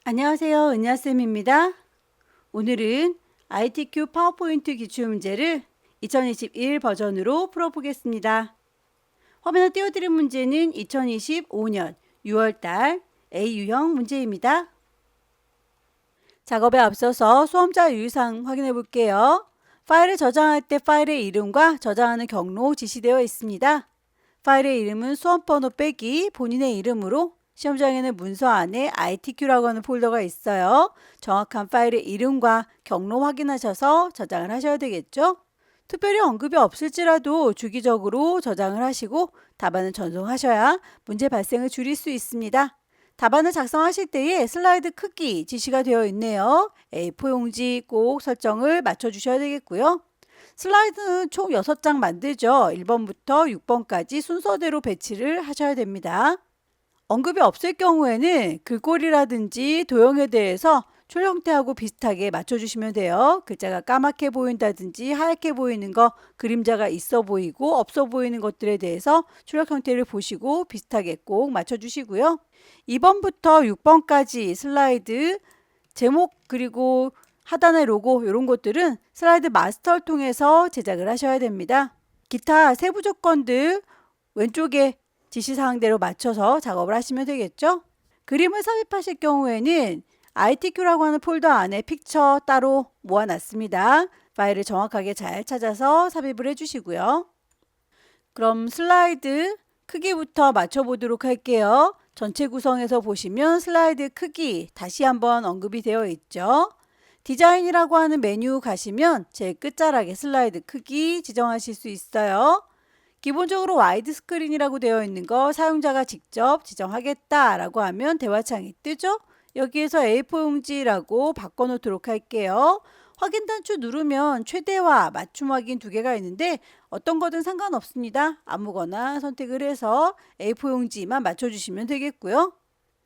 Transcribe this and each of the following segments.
안녕하세요. 은야쌤입니다. 오늘은 ITQ 파워포인트 기출문제를 2021 버전으로 풀어보겠습니다. 화면에 띄워드린 문제는 2025년 6월달 A유형 문제입니다. 작업에 앞서서 수험자 유의사항 확인해 볼게요. 파일을 저장할 때 파일의 이름과 저장하는 경로 지시되어 있습니다. 파일의 이름은 수험번호 빼기 본인의 이름으로 시험장에는 문서 안에 ITQ라고 하는 폴더가 있어요. 정확한 파일의 이름과 경로 확인하셔서 저장을 하셔야 되겠죠. 특별히 언급이 없을지라도 주기적으로 저장을 하시고 답안을 전송하셔야 문제 발생을 줄일 수 있습니다. 답안을 작성하실 때에 슬라이드 크기 지시가 되어 있네요. A4 용지 꼭 설정을 맞춰주셔야 되겠고요. 슬라이드는 총 6장 만들죠. 1번부터 6번까지 순서대로 배치를 하셔야 됩니다. 언급이 없을 경우에는 글꼴이라든지 도형에 대해서 출 형태하고 비슷하게 맞춰주시면 돼요. 글자가 까맣게 보인다든지 하얗게 보이는 거, 그림자가 있어 보이고 없어 보이는 것들에 대해서 출력 형태를 보시고 비슷하게 꼭 맞춰주시고요. 2번부터 6번까지 슬라이드 제목 그리고 하단의 로고 이런 것들은 슬라이드 마스터를 통해서 제작을 하셔야 됩니다. 기타 세부 조건들 왼쪽에 지시사항대로 맞춰서 작업을 하시면 되겠죠. 그림을 삽입하실 경우에는 ITQ라고 하는 폴더 안에 픽처 따로 모아놨습니다. 파일을 정확하게 잘 찾아서 삽입을 해주시고요. 그럼 슬라이드 크기부터 맞춰보도록 할게요. 전체 구성에서 보시면 슬라이드 크기 다시 한번 언급이 되어 있죠. 디자인이라고 하는 메뉴 가시면 제일 끝자락에 슬라이드 크기 지정하실 수 있어요. 기본적으로 와이드 스크린이라고 되어 있는 거 사용자가 직접 지정하겠다라고 하면 대화창이 뜨죠. 여기에서 A4 용지라고 바꿔놓도록 할게요. 확인 단추 누르면 최대화, 맞춤 확인 두 개가 있는데 어떤 거든 상관없습니다. 아무거나 선택을 해서 A4 용지만 맞춰주시면 되겠고요.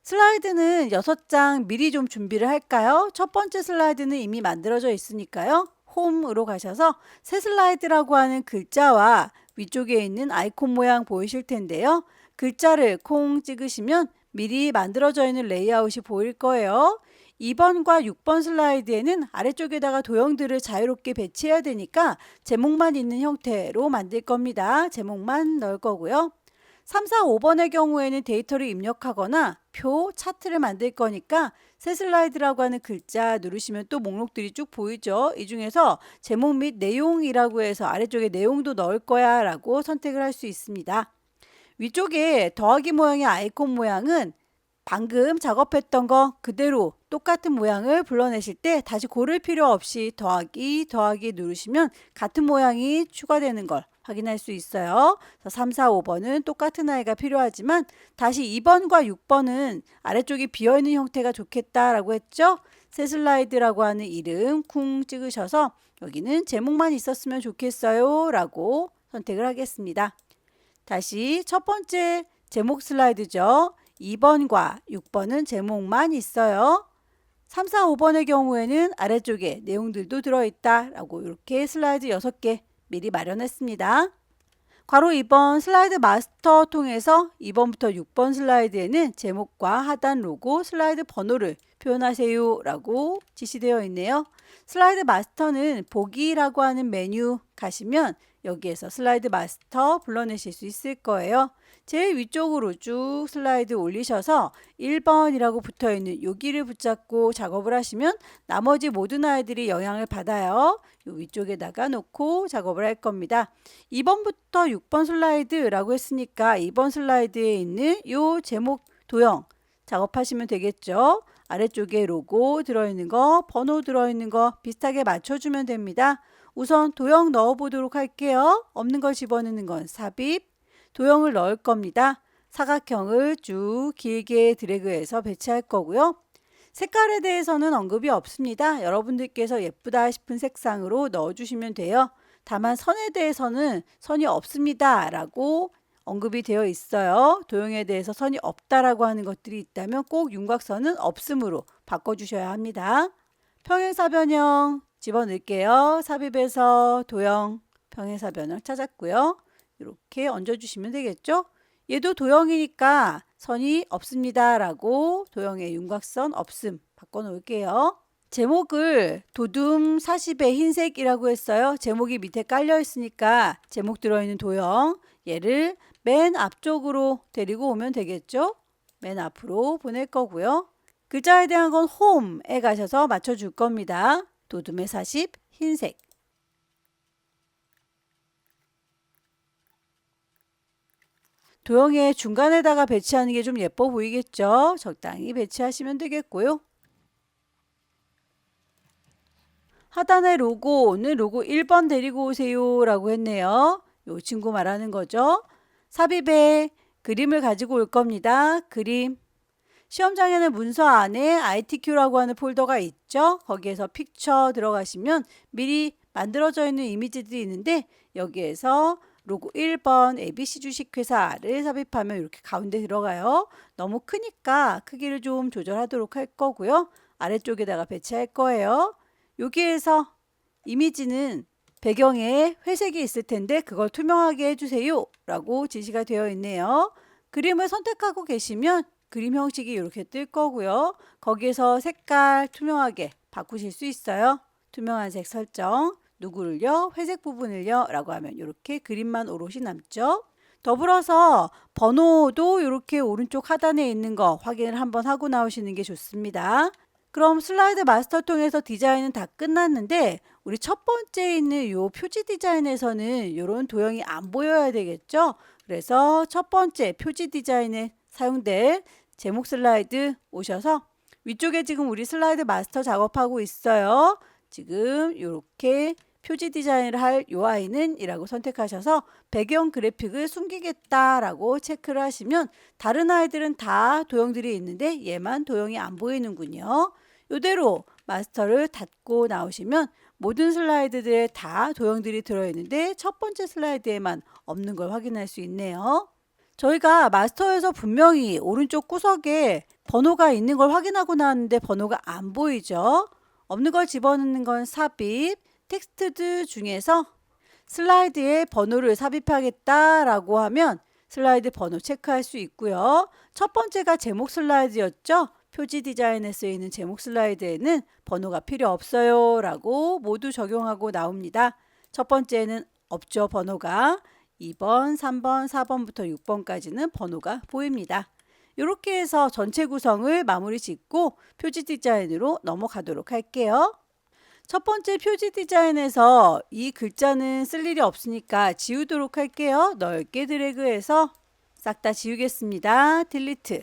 슬라이드는 6장 미리 좀 준비를 할까요? 첫 번째 슬라이드는 이미 만들어져 있으니까요. 홈으로 가셔서 새 슬라이드라고 하는 글자와 위쪽에 있는 아이콘 모양 보이실 텐데요. 글자를 콩 찍으시면 미리 만들어져 있는 레이아웃이 보일 거예요. 2번과 6번 슬라이드에는 아래쪽에다가 도형들을 자유롭게 배치해야 되니까 제목만 있는 형태로 만들 겁니다. 제목만 넣을 거고요. 3, 4, 5번의 경우에는 데이터를 입력하거나 표, 차트를 만들 거니까 새 슬라이드라고 하는 글자 누르시면 또 목록들이 쭉 보이죠. 이 중에서 제목 및 내용이라고 해서 아래쪽에 내용도 넣을 거야 라고 선택을 할 수 있습니다. 위쪽에 더하기 모양의 아이콘 모양은 방금 작업했던 거 그대로 똑같은 모양을 불러내실 때 다시 고를 필요 없이 더하기 누르시면 같은 모양이 추가되는 걸 확인할 수 있어요. 3, 4, 5번은 똑같은 아이가 필요하지만 다시 2번과 6번은 아래쪽이 비어있는 형태가 좋겠다라고 했죠. 새 슬라이드라고 하는 이름 쿵 찍으셔서 여기는 제목만 있었으면 좋겠어요 라고 선택을 하겠습니다. 다시 첫 번째 제목 슬라이드죠. 2번과 6번은 제목만 있어요. 3, 4, 5번의 경우에는 아래쪽에 내용들도 들어있다 라고 이렇게 슬라이드 6개 미리 마련했습니다. 괄호 2번 슬라이드 마스터 통해서 2번부터 6번 슬라이드에는 제목과 하단 로고 슬라이드 번호를 표현하세요 라고 지시되어 있네요. 슬라이드 마스터는 보기라고 하는 메뉴 가시면 여기에서 슬라이드 마스터 불러내실 수 있을 거예요. 제일 위쪽으로 쭉 슬라이드 올리셔서 1번이라고 붙어있는 여기를 붙잡고 작업을 하시면 나머지 모든 아이들이 영향을 받아요. 요 위쪽에다가 놓고 작업을 할 겁니다. 2번부터 6번 슬라이드라고 했으니까 2번 슬라이드에 있는 요 제목 도형 작업하시면 되겠죠. 아래쪽에 로고 들어있는 거, 번호 들어있는 거 비슷하게 맞춰주면 됩니다. 우선 도형 넣어보도록 할게요. 없는 걸 집어넣는 건 삽입, 도형을 넣을 겁니다. 사각형을 쭉 길게 드래그해서 배치할 거고요. 색깔에 대해서는 언급이 없습니다. 여러분들께서 예쁘다 싶은 색상으로 넣어주시면 돼요. 다만 선에 대해서는 선이 없습니다 라고 언급이 되어 있어요. 도형에 대해서 선이 없다라고 하는 것들이 있다면 꼭 윤곽선은 없음으로 바꿔주셔야 합니다. 평행사변형 집어넣을게요. 삽입해서 도형 병행사 변형 찾았고요. 이렇게 얹어주시면 되겠죠. 얘도 도형이니까 선이 없습니다 라고 도형의 윤곽선 없음 바꿔놓을게요. 제목을 도둠 40의 흰색이라고 했어요. 제목이 밑에 깔려 있으니까 제목 들어있는 도형 얘를 맨 앞쪽으로 데리고 오면 되겠죠. 맨 앞으로 보낼 거고요. 글자에 대한 건 홈에 가셔서 맞춰줄 겁니다. 도둠의 40 흰색. 도형의 중간에다가 배치하는 게 좀 예뻐 보이겠죠? 적당히 배치하시면 되겠고요. 하단의 로고는 로고 1번 데리고 오세요 라고 했네요. 요 친구 말하는 거죠. 삽입에 그림을 가지고 올 겁니다. 그림. 시험장에는 문서 안에 ITQ라고 하는 폴더가 있죠. 거기에서 픽처 들어가시면 미리 만들어져 있는 이미지들이 있는데 여기에서 로고 1번 ABC 주식회사를 삽입하면 이렇게 가운데 들어가요. 너무 크니까 크기를 좀 조절하도록 할 거고요. 아래쪽에다가 배치할 거예요. 여기에서 이미지는 배경에 회색이 있을 텐데 그걸 투명하게 해주세요 라고 지시가 되어 있네요. 그림을 선택하고 계시면 그림 형식이 이렇게 뜰 거고요. 거기에서 색깔 투명하게 바꾸실 수 있어요. 투명한 색 설정, 누구를요? 회색 부분을요? 라고 하면 이렇게 그림만 오롯이 남죠. 더불어서 번호도 이렇게 오른쪽 하단에 있는 거 확인을 한번 하고 나오시는 게 좋습니다. 그럼 슬라이드 마스터 통해서 디자인은 다 끝났는데 우리 첫 번째 있는 요 표지 디자인에서는 이런 도형이 안 보여야 되겠죠? 그래서 첫 번째 표지 디자인에 사용될 제목 슬라이드 오셔서 위쪽에 지금 우리 슬라이드 마스터 작업하고 있어요. 지금 이렇게 표지 디자인을 할 요 아이는 이라고 선택하셔서 배경 그래픽을 숨기겠다라고 체크를 하시면 다른 아이들은 다 도형들이 있는데 얘만 도형이 안 보이는군요. 이대로 마스터를 닫고 나오시면 모든 슬라이드들에 다 도형들이 들어있는데 첫 번째 슬라이드에만 없는 걸 확인할 수 있네요. 저희가 마스터에서 분명히 오른쪽 구석에 번호가 있는 걸 확인하고 나왔는데 번호가 안 보이죠. 없는 걸 집어넣는 건 삽입, 텍스트 중에서 슬라이드에 번호를 삽입하겠다라고 하면 슬라이드 번호 체크할 수 있고요. 첫 번째가 제목 슬라이드였죠. 표지 디자인에 쓰이는 제목 슬라이드에는 번호가 필요 없어요 라고 모두 적용하고 나옵니다. 첫 번째는 없죠. 번호가 2번, 3번, 4번부터 6번까지는 번호가 보입니다. 이렇게 해서 전체 구성을 마무리 짓고 표지 디자인으로 넘어가도록 할게요. 첫 번째 표지 디자인에서 이 글자는 쓸 일이 없으니까 지우도록 할게요. 넓게 드래그해서 싹 다 지우겠습니다. 딜리트.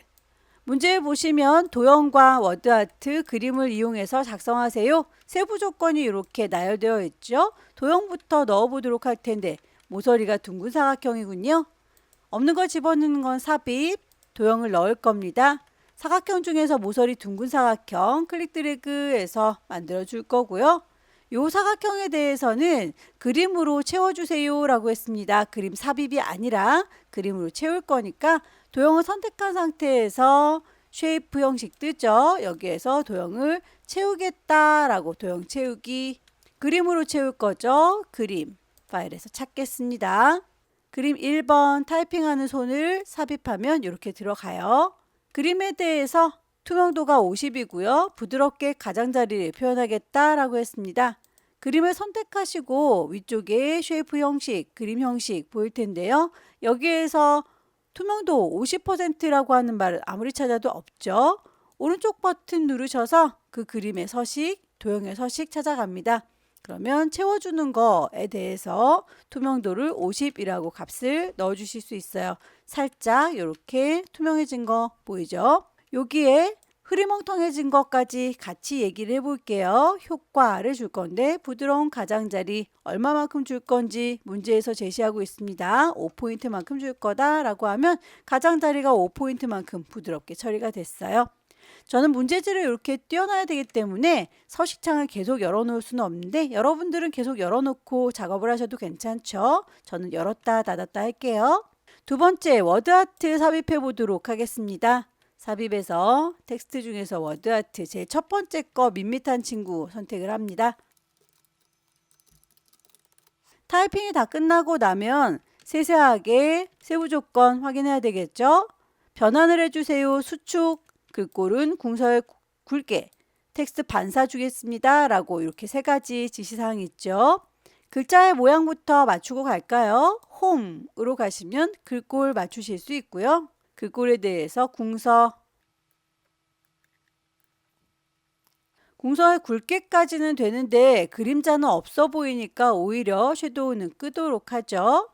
문제 보시면 도형과 워드아트 그림을 이용해서 작성하세요. 세부 조건이 이렇게 나열되어 있죠. 도형부터 넣어보도록 할 텐데 모서리가 둥근 사각형이군요. 없는 걸 집어넣는 건 삽입, 도형을 넣을 겁니다. 사각형 중에서 모서리 둥근 사각형 클릭 드래그해서 만들어 줄 거고요. 요 사각형에 대해서는 그림으로 채워주세요 라고 했습니다. 그림 삽입이 아니라 그림으로 채울 거니까 도형을 선택한 상태에서 쉐이프 형식 뜨죠. 여기에서 도형을 채우겠다라고 도형 채우기 그림으로 채울 거죠. 그림 파일에서 찾겠습니다. 그림 1번 타이핑하는 손을 삽입하면 이렇게 들어가요. 그림에 대해서 투명도가 50이고요. 부드럽게 가장자리를 표현하겠다라고 했습니다. 그림을 선택하시고 위쪽에 쉐이프 형식, 그림 형식 보일 텐데요. 여기에서 투명도 50%라고 하는 말을 아무리 찾아도 없죠. 오른쪽 버튼 누르셔서 그 그림의 서식, 도형의 서식 찾아갑니다. 그러면 채워주는 거에 대해서 투명도를 50이라고 값을 넣어주실 수 있어요. 살짝 이렇게 투명해진 거 보이죠? 여기에 흐리멍텅해진 것까지 같이 얘기를 해볼게요. 효과를 줄 건데 부드러운 가장자리 얼마만큼 줄 건지 문제에서 제시하고 있습니다. 5포인트만큼 줄 거다라고 하면 가장자리가 5포인트만큼 부드럽게 처리가 됐어요. 저는 문제지를 이렇게 띄워놔야 되기 때문에 서식창을 계속 열어놓을 수는 없는데 여러분들은 계속 열어놓고 작업을 하셔도 괜찮죠. 저는 열었다 닫았다 할게요. 두 번째 워드아트 삽입해 보도록 하겠습니다. 삽입에서 텍스트 중에서 워드아트 제 첫 번째 거 밋밋한 친구 선택을 합니다. 타이핑이 다 끝나고 나면 세세하게 세부 조건 확인해야 되겠죠? 변환을 해주세요. 수축, 글꼴은 궁서에 굵게, 텍스트 반사 주겠습니다. 라고 이렇게 세 가지 지시사항이 있죠. 글자의 모양부터 맞추고 갈까요? 홈으로 가시면 글꼴 맞추실 수 있고요. 글꼴에 대해서 궁서에 굵게까지는 되는데 그림자는 없어 보이니까 오히려 섀도우는 끄도록 하죠.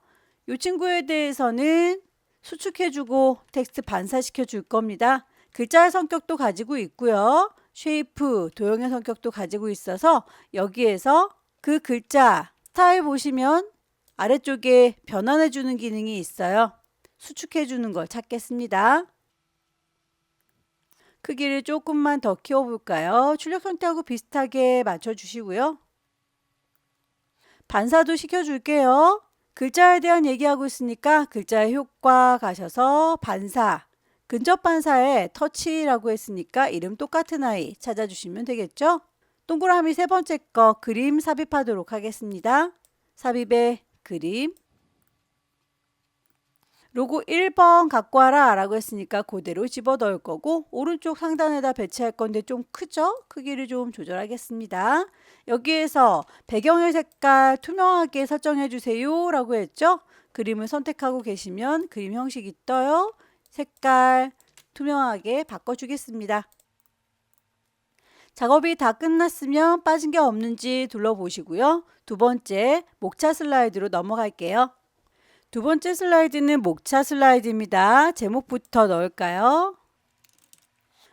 이 친구에 대해서는 수축해주고 텍스트 반사시켜 줄 겁니다. 글자의 성격도 가지고 있고요. 쉐이프, 도형의 성격도 가지고 있어서 여기에서 그 글자 스타일 보시면 아래쪽에 변환해주는 기능이 있어요. 수축해주는 걸 찾겠습니다. 크기를 조금만 더 키워볼까요? 출력 형태하고 비슷하게 맞춰주시고요. 반사도 시켜줄게요. 글자에 대한 얘기하고 있으니까 글자의 효과 가셔서 반사, 근접 반사에 터치라고 했으니까 이름 똑같은 아이 찾아주시면 되겠죠? 동그라미 세 번째 거 그림 삽입하도록 하겠습니다. 삽입에 그림, 로고 1번 갖고 와라 라고 했으니까 그대로 집어 넣을 거고 오른쪽 상단에다 배치할 건데 좀 크죠? 크기를 좀 조절하겠습니다. 여기에서 배경의 색깔 투명하게 설정해 주세요 라고 했죠? 그림을 선택하고 계시면 그림 형식이 떠요. 색깔 투명하게 바꿔주겠습니다. 작업이 다 끝났으면 빠진 게 없는지 둘러보시고요. 두 번째 목차 슬라이드로 넘어갈게요. 두 번째 슬라이드는 목차 슬라이드입니다. 제목부터 넣을까요?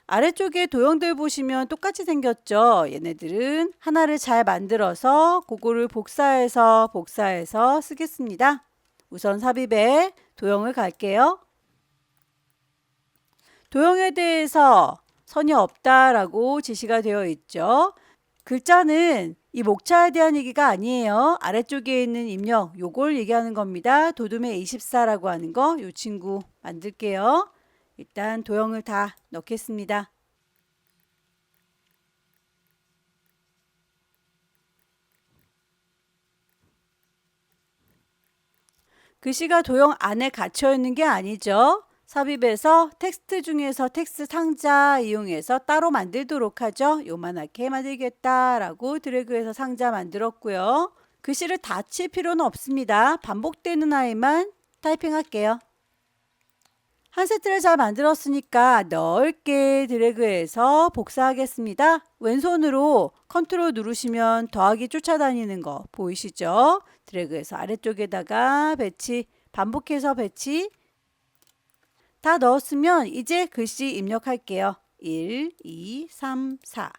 아래쪽에 도형들 보시면 똑같이 생겼죠? 얘네들은 하나를 잘 만들어서 그거를 복사해서 쓰겠습니다. 우선 삽입에 도형을 갈게요. 도형에 대해서 선이 없다라고 지시가 되어 있죠. 글자는 이 목차에 대한 얘기가 아니에요. 아래쪽에 있는 입력 요걸 얘기하는 겁니다. 도둠의 24라고 하는 거 요 친구 만들게요. 일단 도형을 다 넣겠습니다. 글씨가 도형 안에 갇혀 있는 게 아니죠. 삽입에서 텍스트 중에서 텍스트 상자 이용해서 따로 만들도록 하죠. 요만하게 만들겠다라고 드래그해서 상자 만들었고요. 글씨를 다 칠 필요는 없습니다. 반복되는 아이만 타이핑할게요. 한 세트를 잘 만들었으니까 넓게 드래그해서 복사하겠습니다. 왼손으로 컨트롤 누르시면 더하기 쫓아다니는 거 보이시죠? 드래그해서 아래쪽에다가 배치, 반복해서 배치 다 넣었으면 이제 글씨 입력할게요. 1, 2, 3, 4.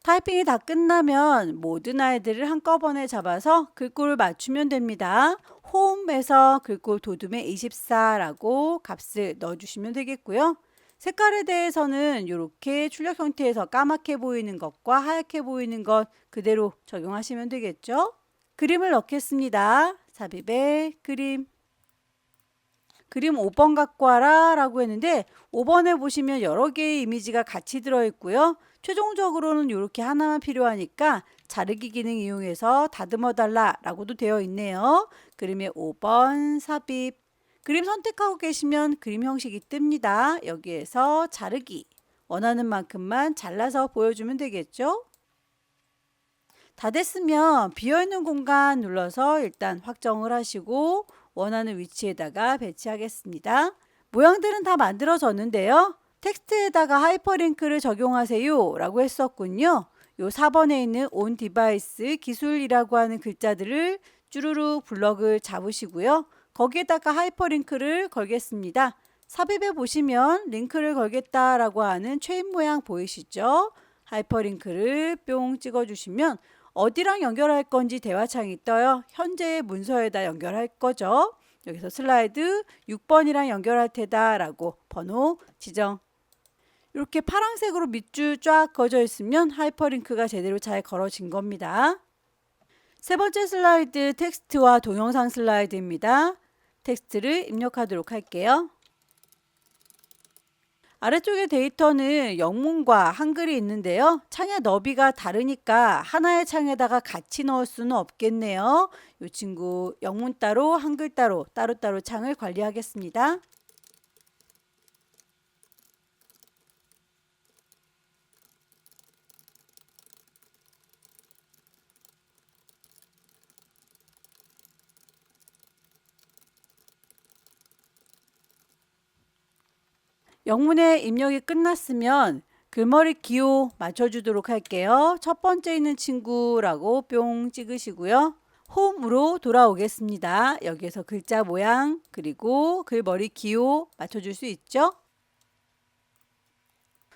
타이핑이 다 끝나면 모든 아이들을 한꺼번에 잡아서 글꼴을 맞추면 됩니다. 홈에서 글꼴 도둠의 24라고 값을 넣어주시면 되겠고요. 색깔에 대해서는 이렇게 출력 형태에서 까맣게 보이는 것과 하얗게 보이는 것 그대로 적용하시면 되겠죠. 그림을 넣겠습니다. 삽입에 그림. 그림 5번 갖고 와라 라고 했는데 5번에 보시면 여러 개의 이미지가 같이 들어있고요. 최종적으로는 이렇게 하나만 필요하니까 자르기 기능 이용해서 다듬어 달라 라고도 되어 있네요. 그림의 5번 삽입. 그림 선택하고 계시면 그림 형식이 뜹니다. 여기에서 자르기. 원하는 만큼만 잘라서 보여주면 되겠죠. 다 됐으면 비어있는 공간 눌러서 일단 확정을 하시고 원하는 위치에다가 배치하겠습니다. 모양들은 다 만들어졌는데요. 텍스트에다가 하이퍼링크를 적용하세요 라고 했었군요. 요 4번에 있는 on device 기술이라고 하는 글자들을 쭈루룩 블럭을 잡으시고요. 거기에다가 하이퍼링크를 걸겠습니다. 삽입에 보시면 링크를 걸겠다라고 하는 체인 모양 보이시죠? 하이퍼링크를 뿅 찍어주시면 어디랑 연결할 건지 대화창이 떠요. 현재의 문서에다 연결할 거죠. 여기서 슬라이드 6번이랑 연결할 테다 라고 번호 지정. 이렇게 파란색으로 밑줄 쫙 그어져 있으면 하이퍼링크가 제대로 잘 걸어진 겁니다. 세 번째 슬라이드 텍스트와 동영상 슬라이드입니다. 텍스트를 입력하도록 할게요. 아래쪽에 데이터는 영문과 한글이 있는데요. 창의 너비가 다르니까 하나의 창에다가 같이 넣을 수는 없겠네요. 이 친구 영문 따로 한글 따로 따로따로 창을 관리하겠습니다. 영문의 입력이 끝났으면 글머리 기호 맞춰주도록 할게요. 첫 번째 있는 친구라고 뿅 찍으시고요. 홈으로 돌아오겠습니다. 여기에서 글자 모양 그리고 글머리 기호 맞춰줄 수 있죠?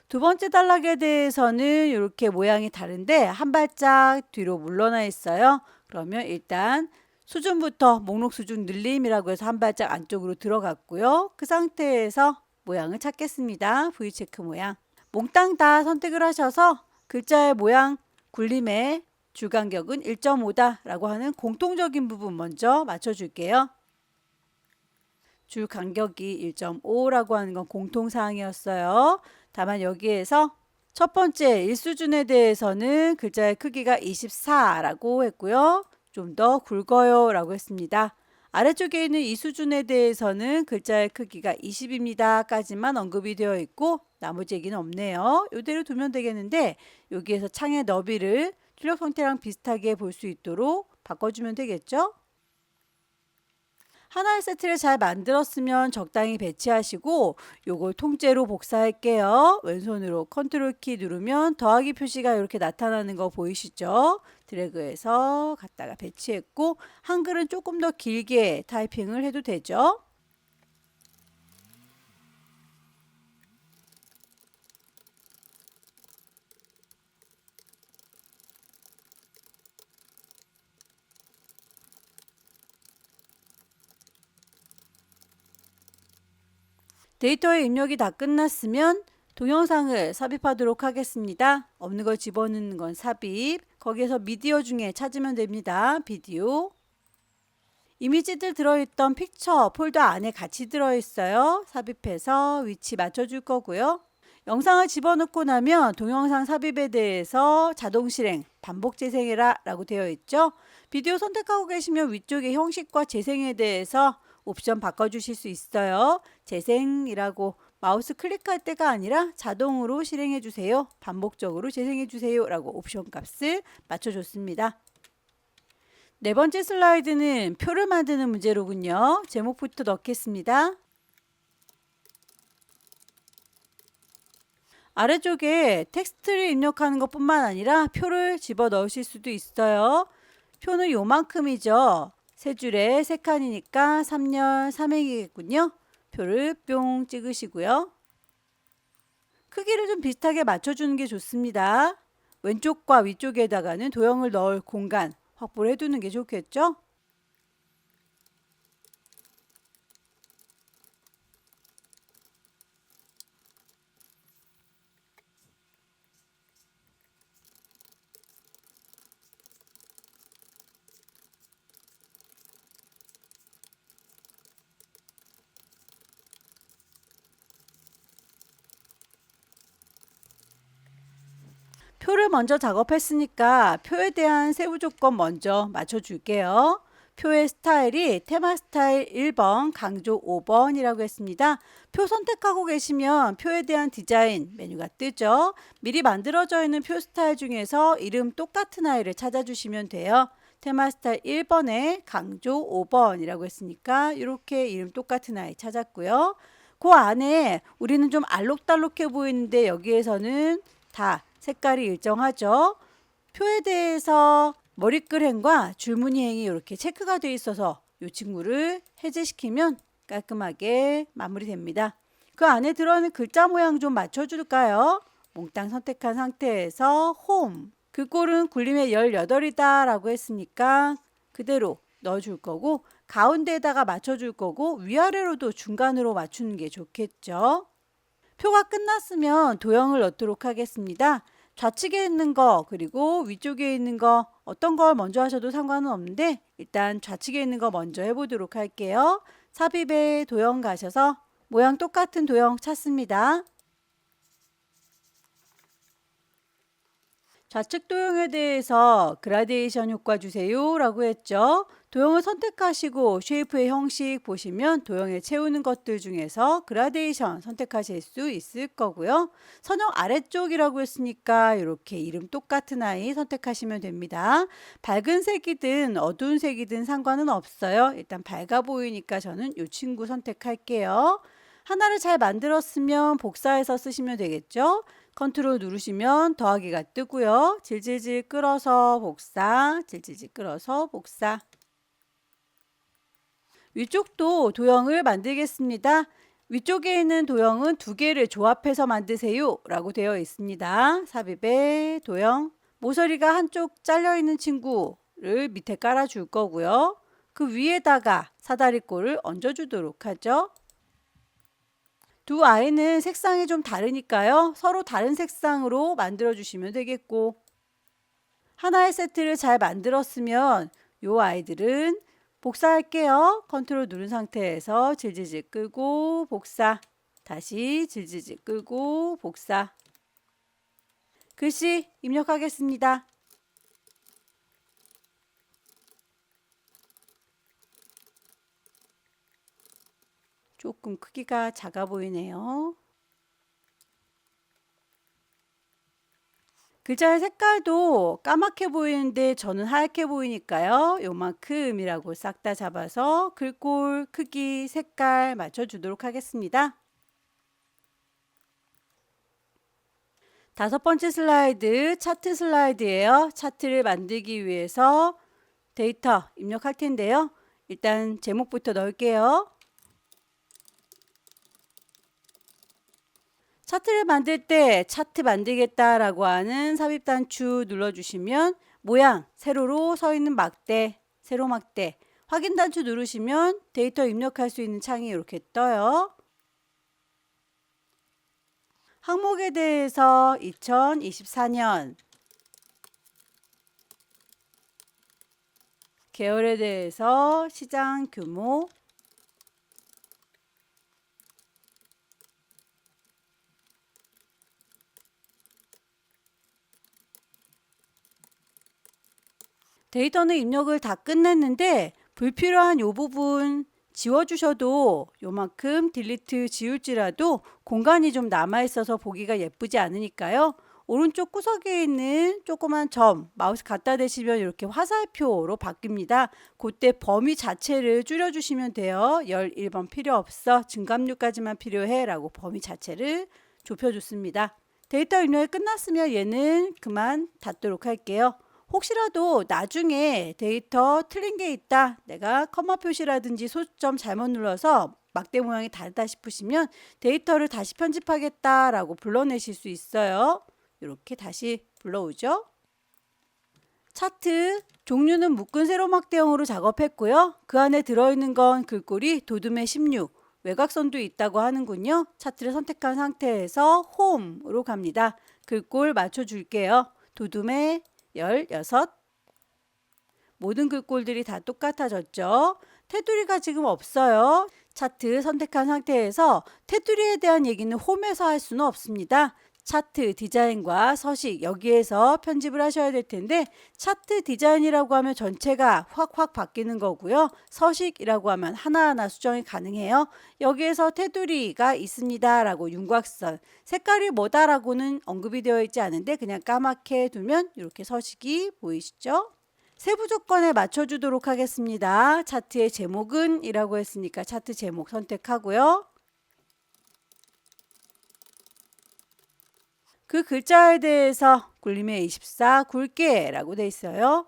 두 번째 단락에 대해서는 이렇게 모양이 다른데 한 발짝 뒤로 물러나 있어요. 그러면 일단 수준부터 목록 수준 늘림이라고 해서 한 발짝 안쪽으로 들어갔고요. 그 상태에서 모양을 찾겠습니다. V체크 모양. 몽땅 다 선택을 하셔서 글자의 모양 굴림의 줄간격은 1.5다 라고 하는 공통적인 부분 먼저 맞춰줄게요. 줄 간격이 1.5라고 하는 건 공통사항이었어요. 다만 여기에서 첫 번째 1수준에 대해서는 글자의 크기가 24라고 했고요. 좀 더 굵어요 라고 했습니다. 아래쪽에 있는 이 수준에 대해서는 글자의 크기가 20입니다 까지만 언급이 되어 있고 나머지 얘기는 없네요. 이대로 두면 되겠는데 여기에서 창의 너비를 출력 형태랑 비슷하게 볼 수 있도록 바꿔주면 되겠죠. 하나의 세트를 잘 만들었으면 적당히 배치하시고 요걸 통째로 복사할게요. 왼손으로 컨트롤 키 누르면 더하기 표시가 이렇게 나타나는 거 보이시죠? 드래그해서 갖다가 배치했고 한글은 조금 더 길게 타이핑을 해도 되죠. 데이터의 입력이 다 끝났으면 동영상을 삽입하도록 하겠습니다. 없는 걸 집어넣는 건 삽입. 거기에서 미디어 중에 찾으면 됩니다. 비디오. 이미지들 들어있던 픽처 폴더 안에 같이 들어있어요. 삽입해서 위치 맞춰줄 거고요. 영상을 집어넣고 나면 동영상 삽입에 대해서 자동 실행, 반복 재생해라 라고 되어 있죠. 비디오 선택하고 계시면 위쪽에 형식과 재생에 대해서 옵션 바꿔주실 수 있어요. 재생이라고 마우스 클릭할 때가 아니라 자동으로 실행해 주세요. 반복적으로 재생해 주세요 라고 옵션 값을 맞춰줬습니다. 네 번째 슬라이드는 표를 만드는 문제로군요. 제목부터 넣겠습니다. 아래쪽에 텍스트를 입력하는 것뿐만 아니라 표를 집어 넣으실 수도 있어요. 표는 요만큼이죠. 세 줄에 세 칸이니까 3열 3행이겠군요. 표를 뿅 찍으시고요. 크기를 좀 비슷하게 맞춰주는 게 좋습니다. 왼쪽과 위쪽에다가는 도형을 넣을 공간 확보를 해두는 게 좋겠죠? 표를 먼저 작업했으니까 표에 대한 세부 조건 먼저 맞춰줄게요. 표의 스타일이 테마 스타일 1번, 강조 5번이라고 했습니다. 표 선택하고 계시면 표에 대한 디자인 메뉴가 뜨죠. 미리 만들어져 있는 표 스타일 중에서 이름 똑같은 아이를 찾아주시면 돼요. 테마 스타일 1번에 강조 5번이라고 했으니까 이렇게 이름 똑같은 아이 찾았고요. 그 안에 우리는 좀 알록달록해 보이는데 여기에서는 다 색깔이 일정하죠. 표에 대해서 머리글행과 줄무늬행이 이렇게 체크가 되어 있어서 이 친구를 해제시키면 깔끔하게 마무리됩니다. 그 안에 들어있는 글자 모양 좀 맞춰줄까요? 몽땅 선택한 상태에서 홈. 글꼴은 굴림의 18이다 라고 했으니까 그대로 넣어줄 거고 가운데에다가 맞춰줄 거고 위아래로도 중간으로 맞추는 게 좋겠죠. 표가 끝났으면 도형을 넣도록 하겠습니다. 좌측에 있는 거 그리고 위쪽에 있는 거 어떤 걸 먼저 하셔도 상관은 없는데 일단 좌측에 있는 거 먼저 해보도록 할게요. 삽입에 도형 가셔서 모양 똑같은 도형 찾습니다. 좌측 도형에 대해서 그라데이션 효과 주세요 라고 했죠. 도형을 선택하시고 쉐이프의 형식 보시면 도형에 채우는 것들 중에서 그라데이션 선택하실 수 있을 거고요. 선형 아래쪽이라고 했으니까 이렇게 이름 똑같은 아이 선택하시면 됩니다. 밝은 색이든 어두운 색이든 상관은 없어요. 일단 밝아 보이니까 저는 이 친구 선택할게요. 하나를 잘 만들었으면 복사해서 쓰시면 되겠죠. 컨트롤 누르시면 더하기가 뜨고요. 질질질 끌어서 복사, 질질질 끌어서 복사. 위쪽도 도형을 만들겠습니다. 위쪽에 있는 도형은 두 개를 조합해서 만드세요 라고 되어 있습니다. 삽입의 도형, 모서리가 한쪽 잘려 있는 친구를 밑에 깔아 줄 거고요. 그 위에다가 사다리꼴을 얹어 주도록 하죠. 두 아이는 색상이 좀 다르니까요. 서로 다른 색상으로 만들어 주시면 되겠고, 하나의 세트를 잘 만들었으면 이 아이들은 복사할게요. 컨트롤 누른 상태에서 질질질 끌고 복사, 다시 질질질 끌고 복사. 글씨 입력하겠습니다. 조금 크기가 작아 보이네요. 글자의 색깔도 까맣게 보이는데 저는 하얗게 보이니까요. 요만큼이라고 싹 다 잡아서 글꼴 크기 색깔 맞춰주도록 하겠습니다. 다섯 번째 슬라이드 차트 슬라이드예요. 차트를 만들기 위해서 데이터 입력할 텐데요. 일단 제목부터 넣을게요. 차트를 만들 때 차트 만들겠다라고 하는 삽입 단추 눌러주시면 모양, 세로로 서 있는 막대, 세로 막대, 확인 단추 누르시면 데이터 입력할 수 있는 창이 이렇게 떠요. 항목에 대해서 2024년, 계열에 대해서 시장 규모, 데이터는 입력을 다 끝냈는데 불필요한 이 부분 지워주셔도 요만큼 딜리트 지울지라도 공간이 좀 남아있어서 보기가 예쁘지 않으니까요. 오른쪽 구석에 있는 조그만 점 마우스 갖다 대시면 이렇게 화살표로 바뀝니다. 그때 범위 자체를 줄여주시면 돼요. 11번 필요 없어. 증감류까지만 필요해 라고 범위 자체를 좁혀줬습니다. 데이터 입력이 끝났으면 얘는 그만 닫도록 할게요. 혹시라도 나중에 데이터 틀린 게 있다, 내가 커마 표시라든지 소점 잘못 눌러서 막대 모양이 다르다 싶으시면 데이터를 다시 편집하겠다라고 불러내실 수 있어요. 이렇게 다시 불러오죠. 차트 종류는 묶은 세로 막대형으로 작업했고요. 그 안에 들어있는 건 글꼴이 도둠의 16, 외곽선도 있다고 하는군요. 차트를 선택한 상태에서 홈으로 갑니다. 글꼴 맞춰줄게요. 도둠의 16. 모든 글꼴들이 다 똑같아졌죠. 테두리가 지금 없어요. 차트 선택한 상태에서 테두리에 대한 얘기는 홈에서 할 수는 없습니다. 차트 디자인과 서식 여기에서 편집을 하셔야 될 텐데 차트 디자인이라고 하면 전체가 확확 바뀌는 거고요. 서식이라고 하면 하나하나 수정이 가능해요. 여기에서 테두리가 있습니다 라고 윤곽선, 색깔이 뭐다라고는 언급이 되어 있지 않은데 그냥 까맣게 두면 이렇게 서식이 보이시죠? 세부 조건에 맞춰주도록 하겠습니다. 차트의 제목은 이라고 했으니까 차트 제목 선택하고요. 그 글자에 대해서 굴림의 24 굵게 라고 돼 있어요.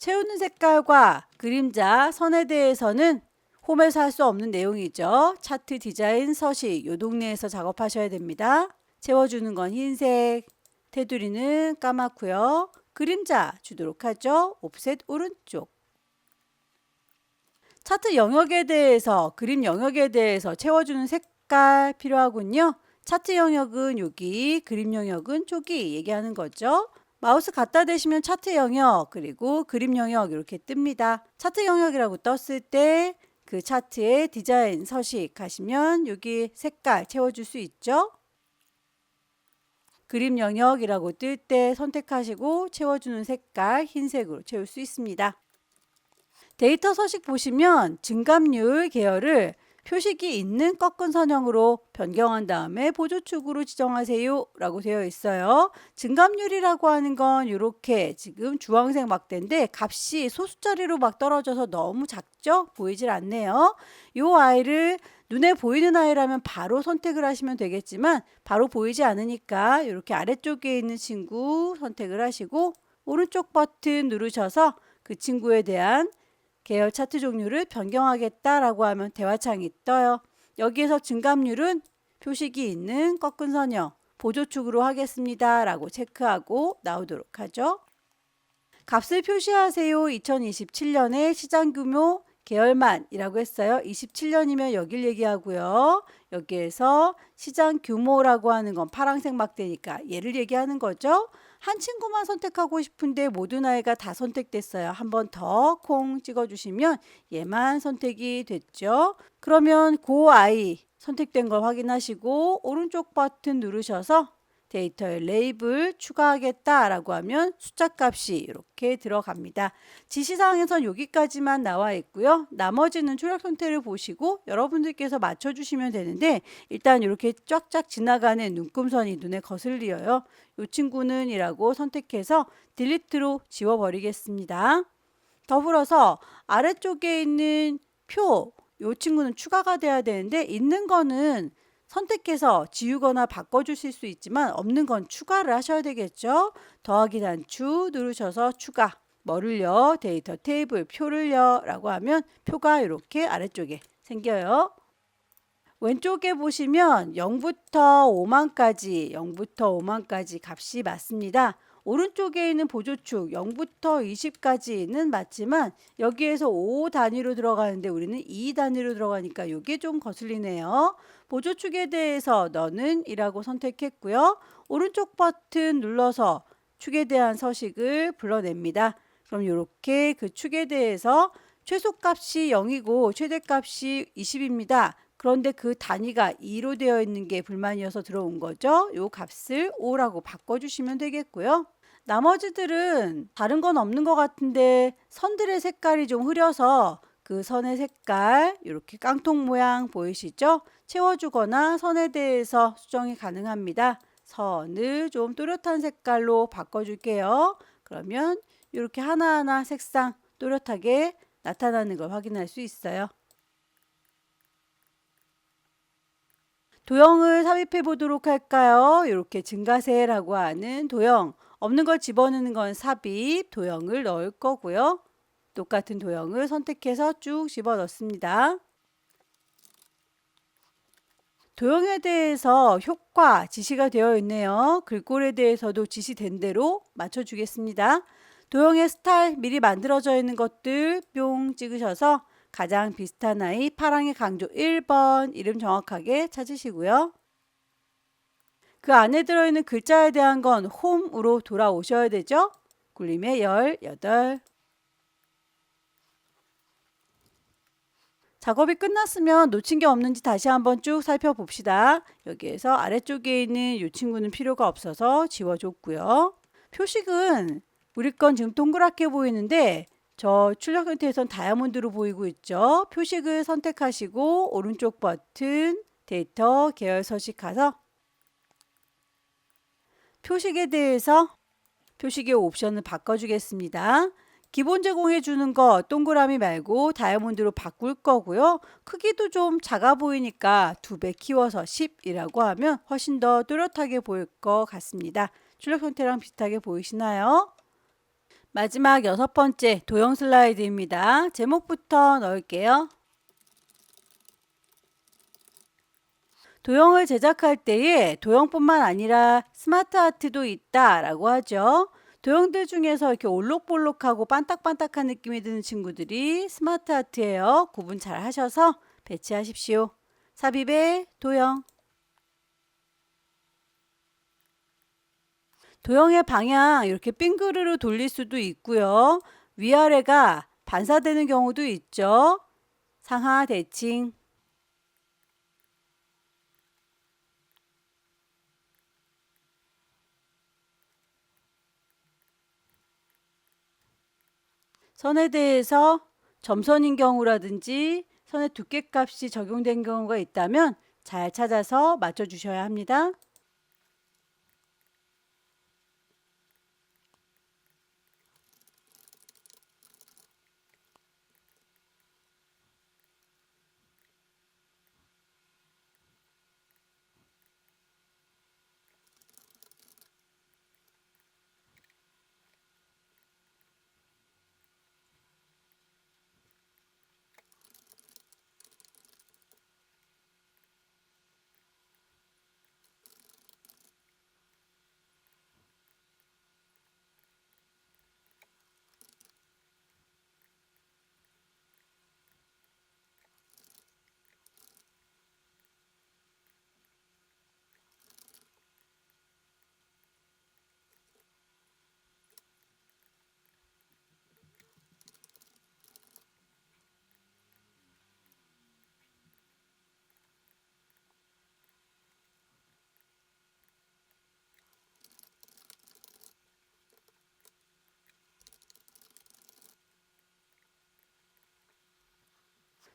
채우는 색깔과 그림자, 선에 대해서는 홈에서 할 수 없는 내용이죠. 차트 디자인 서식 요 동네에서 작업하셔야 됩니다. 채워주는 건 흰색, 테두리는 까맣고요. 그림자 주도록 하죠. 옵셋 오른쪽. 차트 영역에 대해서, 그림 영역에 대해서 채워주는 색깔 필요하군요. 차트 영역은 여기, 그림 영역은 저기 얘기하는 거죠. 마우스 갖다 대시면 차트 영역 그리고 그림 영역 이렇게 뜹니다. 차트 영역이라고 떴을 때 그 차트의 디자인 서식 하시면 여기 색깔 채워줄 수 있죠. 그림 영역이라고 뜰 때 선택하시고 채워주는 색깔 흰색으로 채울 수 있습니다. 데이터 서식 보시면 증감률 계열을 표식이 있는 꺾은 선형으로 변경한 다음에 보조축으로 지정하세요 라고 되어 있어요. 증감률이라고 하는 건 이렇게 지금 주황색 막대인데 값이 소수자리로 막 떨어져서 너무 작죠? 보이질 않네요. 이 아이를 눈에 보이는 아이라면 바로 선택을 하시면 되겠지만 바로 보이지 않으니까 이렇게 아래쪽에 있는 친구 선택을 하시고 오른쪽 버튼 누르셔서 그 친구에 대한 계열 차트 종류를 변경하겠다라고 하면 대화창이 떠요. 여기에서 증감률은 표식이 있는 꺾은 선형 보조축으로 하겠습니다 라고 체크하고 나오도록 하죠. 값을 표시하세요. 2027년에 시장 규모 계열만이라고 했어요. 27년이면 여길 얘기하고요. 여기에서 시장 규모라고 하는 건 파란색 막대니까 얘를 얘기하는 거죠. 한 친구만 선택하고 싶은데 모든 아이가 다 선택됐어요. 한 번 더 콩 찍어주시면 얘만 선택이 됐죠. 그러면 그 아이 선택된 걸 확인하시고 오른쪽 버튼 누르셔서 데이터에 레이블 추가하겠다라고 하면 숫자 값이 이렇게 들어갑니다. 지시사항에선 여기까지만 나와 있고요. 나머지는 출력 형태를 보시고 여러분들께서 맞춰주시면 되는데 일단 이렇게 쫙쫙 지나가는 눈금선이 눈에 거슬려요. 이 친구는 이라고 선택해서 딜리트로 지워버리겠습니다. 더불어서 아래쪽에 있는 표, 이 친구는 추가가 돼야 되는데 있는 거는 선택해서 지우거나 바꿔주실 수 있지만 없는 건 추가를 하셔야 되겠죠. 더하기 단추 누르셔서 추가. 뭐를요? 데이터 테이블 표를요 라고 하면 표가 이렇게 아래쪽에 생겨요. 왼쪽에 보시면 0부터 5만까지 0부터 5만까지 값이 맞습니다. 오른쪽에 있는 보조축 0부터 20까지는 맞지만 여기에서 5 단위로 들어가는데 우리는 2 단위로 들어가니까 이게 좀 거슬리네요. 보조축에 대해서 너는 이라고 선택했고요. 오른쪽 버튼 눌러서 축에 대한 서식을 불러냅니다. 그럼 이렇게 그 축에 대해서 최소값이 0이고 최대값이 20입니다. 그런데 그 단위가 2로 되어 있는 게 불만이어서 들어온 거죠. 요 값을 5라고 바꿔주시면 되겠고요. 나머지들은 다른 건 없는 것 같은데 선들의 색깔이 좀 흐려서 그 선의 색깔 이렇게 깡통 모양 보이시죠? 채워주거나 선에 대해서 수정이 가능합니다. 선을 좀 또렷한 색깔로 바꿔줄게요. 그러면 이렇게 하나하나 색상 또렷하게 나타나는 걸 확인할 수 있어요. 도형을 삽입해 보도록 할까요? 이렇게 증가세라고 하는 도형, 없는 걸 집어넣는 건 삽입, 도형을 넣을 거고요. 똑같은 도형을 선택해서 쭉 집어넣습니다. 도형에 대해서 효과 지시가 되어 있네요. 글꼴에 대해서도 지시된 대로 맞춰주겠습니다. 도형의 스타일 미리 만들어져 있는 것들 뿅 찍으셔서 가장 비슷한 아이 파랑의 강조 1번 이름 정확하게 찾으시고요. 그 안에 들어있는 글자에 대한 건 홈으로 돌아오셔야 되죠. 굴림의 18. 작업이 끝났으면 놓친 게 없는지 다시 한번 쭉 살펴봅시다. 여기에서 아래쪽에 있는 이 친구는 필요가 없어서 지워줬고요. 표식은 우리 건 지금 동그랗게 보이는데 저 출력 형태에선 다이아몬드로 보이고 있죠. 표식을 선택하시고 오른쪽 버튼 데이터 계열 서식 가서 표식에 대해서 표식의 옵션을 바꿔주겠습니다. 기본 제공해 주는 거 동그라미 말고 다이아몬드로 바꿀 거고요. 크기도 좀 작아 보이니까 2배 키워서 10이라고 하면 훨씬 더 뚜렷하게 보일 것 같습니다. 출력 형태랑 비슷하게 보이시나요? 마지막 6번째 도형 슬라이드입니다. 제목부터 넣을게요. 도형을 제작할 때에 도형뿐만 아니라 스마트 아트도 있다라고 하죠. 도형들 중에서 이렇게 올록볼록하고 반딱반딱한 느낌이 드는 친구들이 스마트 아트예요. 구분 잘 하셔서 배치하십시오. 삽입의 도형. 도형의 방향 이렇게 빙그르르 돌릴 수도 있고요. 위아래가 반사되는 경우도 있죠. 상하 대칭. 선에 대해서 점선인 경우라든지 선의 두께값이 적용된 경우가 있다면 잘 찾아서 맞춰주셔야 합니다.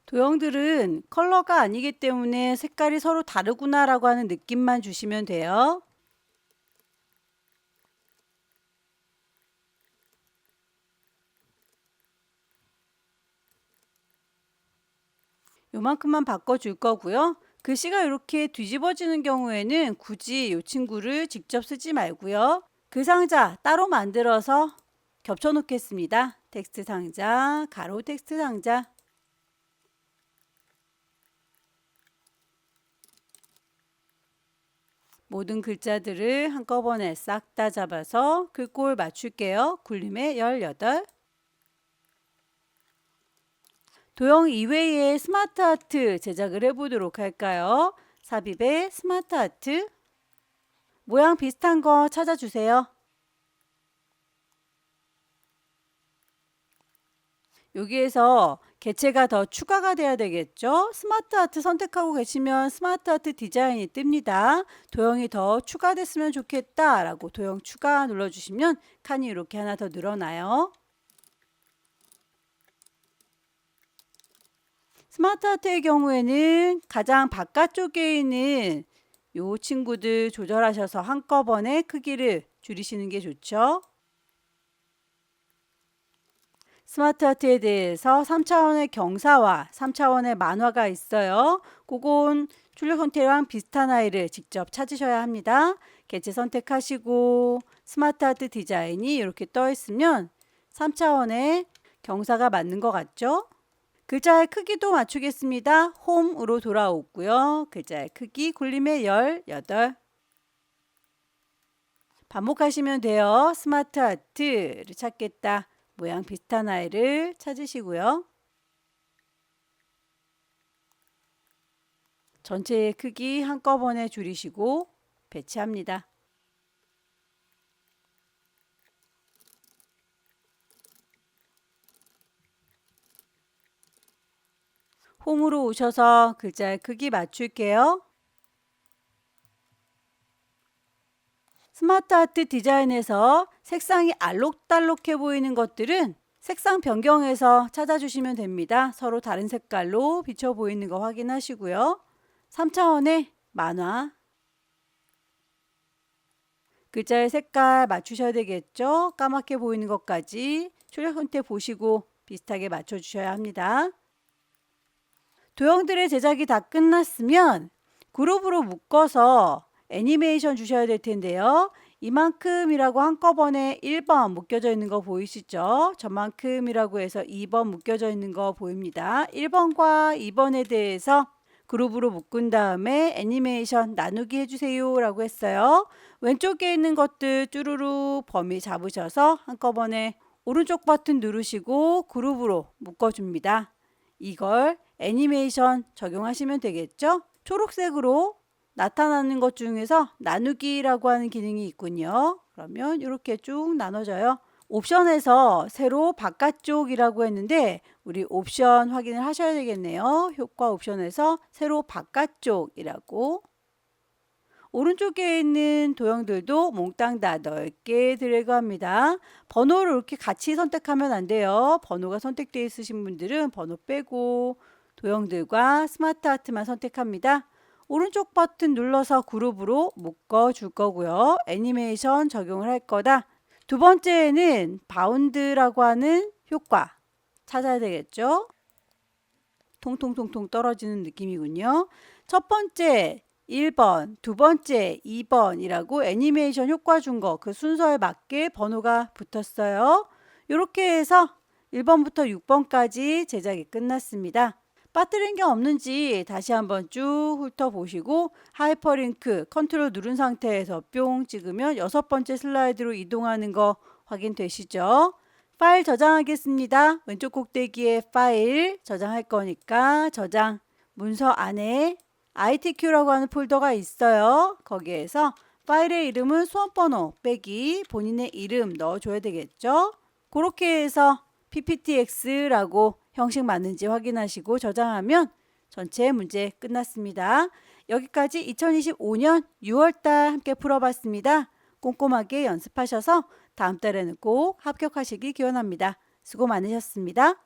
도형들은 컬러가 아니기 때문에 색깔이 서로 다르구나라고 하는 느낌만 주시면 돼요. 요만큼만 바꿔줄 거고요. 글씨가 이렇게 뒤집어지는 경우에는 굳이 이 친구를 직접 쓰지 말고요. 그 상자 따로 만들어서 겹쳐 놓겠습니다. 텍스트 상자, 가로 텍스트 상자. 모든 글자들을 한꺼번에 싹 다 잡아서 글꼴 맞출게요. 굴림의 18. 도형 이외에 스마트 아트 제작을 해보도록 할까요? 삽입의 스마트 아트. 모양 비슷한 거 찾아주세요. 여기에서 개체가 더 추가가 돼야 되겠죠? 스마트 아트 선택하고 계시면 스마트 아트 디자인이 뜹니다. 도형이 더 추가됐으면 좋겠다 라고 도형 추가 눌러주시면 칸이 이렇게 하나 더 늘어나요. 스마트 아트의 경우에는 가장 바깥쪽에 있는 이 친구들 조절하셔서 한꺼번에 크기를 줄이시는 게 좋죠. 스마트 아트에 대해서 3차원의 경사와 3차원의 만화가 있어요. 그건 출력 형태랑 비슷한 아이를 직접 찾으셔야 합니다. 개체 선택하시고 스마트 아트 디자인이 이렇게 떠 있으면 3차원의 경사가 맞는 것 같죠? 글자의 크기도 맞추겠습니다. 홈으로 돌아오고요. 글자의 크기 굴림의 18. 반복하시면 돼요. 스마트 아트를 찾겠다. 모양 비슷한 아이를 찾으시고요. 전체의 크기 한꺼번에 줄이시고 배치합니다. 홈으로 오셔서 글자의 크기 맞출게요. 스마트 아트 디자인에서 색상이 알록달록해 보이는 것들은 색상 변경해서 찾아주시면 됩니다. 서로 다른 색깔로 비쳐 보이는 거 확인하시고요. 3차원의 만화. 글자의 색깔 맞추셔야 되겠죠? 까맣게 보이는 것까지 출력 형태 보시고 비슷하게 맞춰주셔야 합니다. 도형들의 제작이 다 끝났으면 그룹으로 묶어서 애니메이션 주셔야 될 텐데요. 이만큼이라고 한꺼번에 1번 묶여져 있는 거 보이시죠? 저만큼이라고 해서 2번 묶여져 있는 거 보입니다. 1번과 2번에 대해서 그룹으로 묶은 다음에 애니메이션 나누기 해주세요 라고 했어요. 왼쪽에 있는 것들 쭈루루 범위 잡으셔서 한꺼번에 오른쪽 버튼 누르시고 그룹으로 묶어줍니다. 이걸 애니메이션 적용하시면 되겠죠? 초록색으로 나타나는 것 중에서 나누기라고 하는 기능이 있군요. 그러면 이렇게 쭉 나눠져요. 옵션에서 세로 바깥쪽이라고 했는데 우리 옵션 확인을 하셔야 되겠네요. 효과 옵션에서 세로 바깥쪽이라고. 오른쪽에 있는 도형들도 몽땅 다 넓게 드래그합니다. 번호를 이렇게 같이 선택하면 안 돼요. 번호가 선택되어 있으신 분들은 번호 빼고 도형들과 스마트 아트만 선택합니다. 오른쪽 버튼 눌러서 그룹으로 묶어 줄 거고요. 애니메이션 적용을 할 거다. 두 번째는 바운드라고 하는 효과 찾아야 되겠죠. 통통통통 떨어지는 느낌이군요. 첫 번째 1번, 두 번째 2번이라고 애니메이션 효과 준 거 그 순서에 맞게 번호가 붙었어요. 이렇게 해서 1번부터 6번까지 제작이 끝났습니다. 빠뜨린 게 없는지 다시 한번 쭉 훑어보시고 하이퍼링크 컨트롤 누른 상태에서 뿅 찍으면 6번째 슬라이드로 이동하는 거 확인되시죠? 파일 저장하겠습니다. 왼쪽 꼭대기에 파일 저장할 거니까 저장 문서 안에 ITQ라고 하는 폴더가 있어요. 거기에서 파일의 이름은 수험번호 빼기 본인의 이름 넣어줘야 되겠죠. 그렇게 해서 PPTX라고 형식 맞는지 확인하시고 저장하면 전체 문제 끝났습니다. 여기까지 2025년 6월달 함께 풀어봤습니다. 꼼꼼하게 연습하셔서 다음 달에는 꼭 합격하시기 기원합니다. 수고 많으셨습니다.